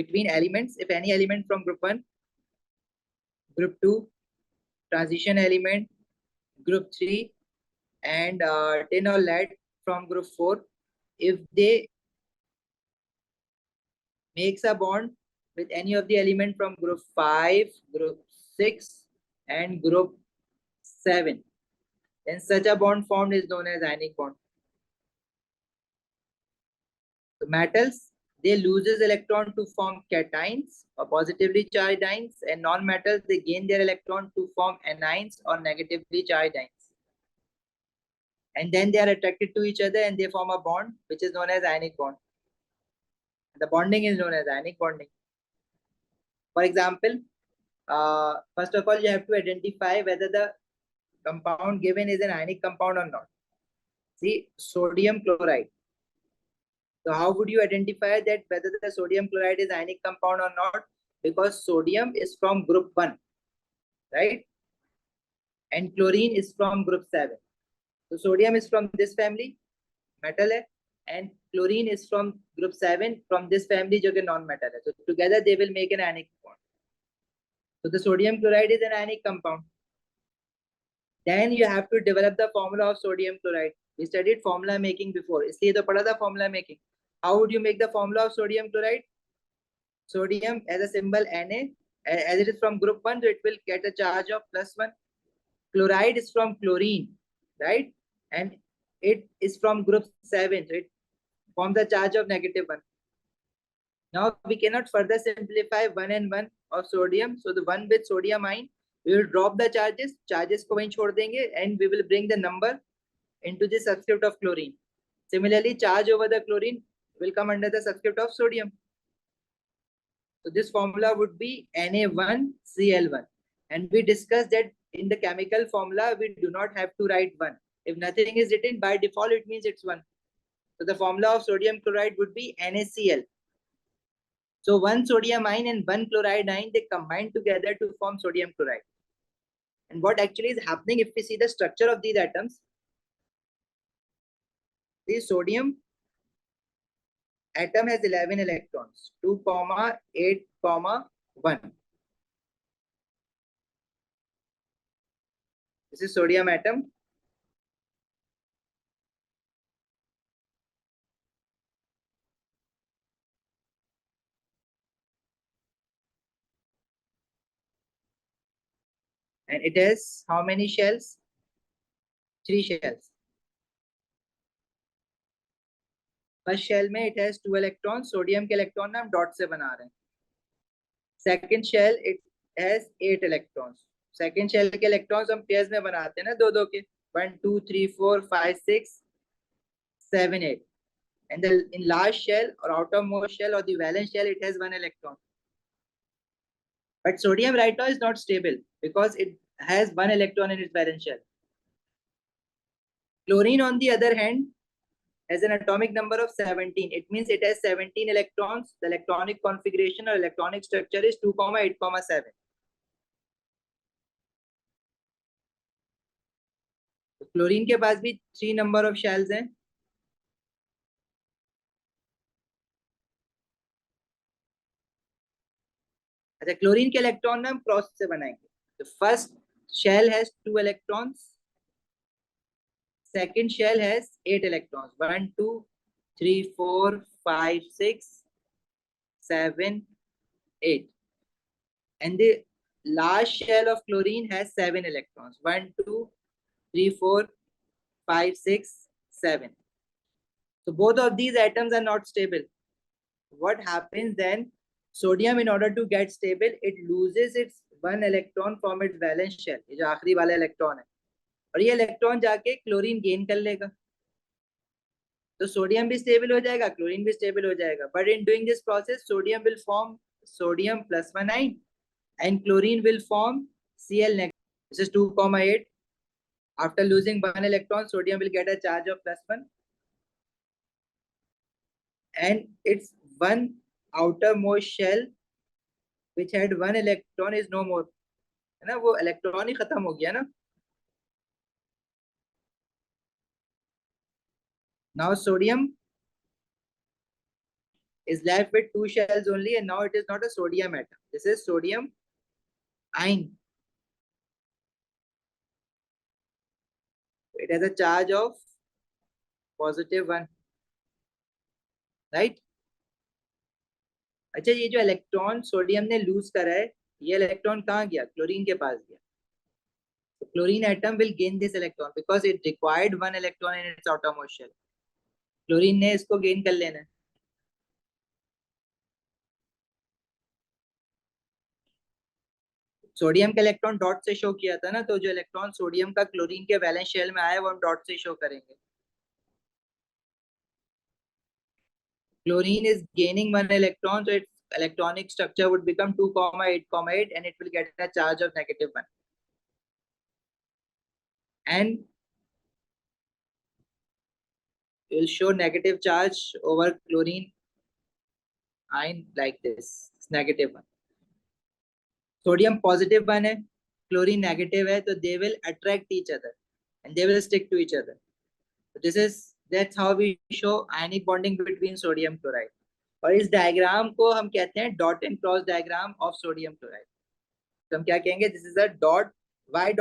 between elements. If any element from group 1, group 2, transition element, group 3, and tin or lead from group 4, if they makes a bond with any of the element from group 5, group 6, and group 7, then such a bond formed is known as ionic bond. The metals, they loses electron to form cations or positively charged ions, and non-metals, they gain their electron to form anions or negatively charged ions. And then they are attracted to each other and they form a bond which is known as ionic bond. The bonding is known as ionic bonding. For example, first of all, you have to identify whether the compound given is an ionic compound or not. See, sodium chloride. So how would you identify that whether the sodium chloride is ionic compound or not? Because sodium is from group 1, right? And chlorine is from group 7. So sodium is from this family, metal hai, and chlorine is from group 7 from this family, jo ke non-metal hai. So together they will make an ionic bond. So the sodium chloride is an ionic compound. Then you have to develop the formula of sodium chloride. We studied formula making before. इसलिए तो पढ़ा था formula making. How would you make the formula of sodium chloride? Sodium as a symbol Na, as it is from group 1, so it will get a charge of +1. Chloride is from chlorine, right? And it is from group 7, so it forms a charge of -1. Now we cannot further simplify 1 and 1 of sodium. So the one with sodium ion, we will drop the charges को वहीं छोड़ देंगे, and we will bring the number into the subscript of chlorine. Similarly, charge over the chlorine will come under the subscript of sodium. So this formula would be Na1Cl1. And we discussed that in the chemical formula, we do not have to write 1. If nothing is written, by default, it means it's 1. So the formula of sodium chloride would be NaCl. So one sodium ion and one chloride ion, they combine together to form sodium chloride. And what actually is happening, if we see the structure of these atoms, the sodium atom has 11 electrons, 2, 8, 1. This is sodium atom. And it has how many shells? 3 shells. First shell में it has 2 electrons. Sodium के electron हम dot से बना रहे हैं. Second shell it has 8 electrons. Second shell के electrons हम pairs में बनाते हैं ना, दो के. 1, 2, 3, 4, 5, 6, 7, 8. And the in last shell or outermost shell or the valence shell, it has 1 electron. But sodium right now is not stable because it has 1 electron in its valence shell. Chlorine, on the other hand, has an atomic number of 17. It means it has 17 electrons. The electronic configuration or electronic structure is 2, 8, 7. So chlorine के पास भी 3 number of shells हैं. अच्छा, chlorine के electron हम cross से बनाएंगे. The first shell has 2 electrons. Second shell has 8 electrons. 1, 2, 3, 4, 5, 6, 7, 8. And the last shell of chlorine has 7 electrons. 1, 2, 3, 4, 5, 6, 7. So both of these atoms are not stable. What happens then? Sodium, in order to get stable, it loses its 1 electron from its valence shell. ये जो आखिरी वाला electron है, और ये electron जाके chlorine gain कर लेगा. तो सोडियम भी स्टेबल हो जाएगा, क्लोरीन भी स्टेबल हो जाएगा. But in doing this process, sodium will form sodium +1 ion and chlorine will form Cl negative. This is 2, 8. After losing 1 electron, sodium will get a charge of +1. And its one outermost shell which had 1 electron is no more. है ना, वो electron ही खत्म हो गया ना. Now sodium is left with two shells only, and now it is not a sodium atom. This is sodium ion. It has a charge of +1, right? अच्छा, ये जो इलेक्ट्रॉन सोडियम ने लूज करा है, ये इलेक्ट्रॉन कहाँ गया? क्लोरीन के पास गया. So chlorine atom will gain this electron because it required one electron in its outermost shell. Chlorine ने इसको गेन कर लेना है. सोडियम का इलेक्ट्रॉन डॉट से शो किया था ना, तो जो इलेक्ट्रॉन सोडियम का क्लोरीन के वैलेंस शेल में आया वो हम डॉट से शो करेंगे. Chlorine is gaining one electron, so its electronic structure would become 2, 8, 8, and it will get a charge of -1. And it will show negative charge over chlorine ion like this. It's -1. Sodium +1 है, chlorine negative है, so they will attract each other and they will stick to each other. So that's how we show ionic bonding between sodium chloride. और इस diagram को हम कहते हैं dot and cross diagram of sodium chloride. तो हम क्या कहेंगे? This is a dot. Why dot?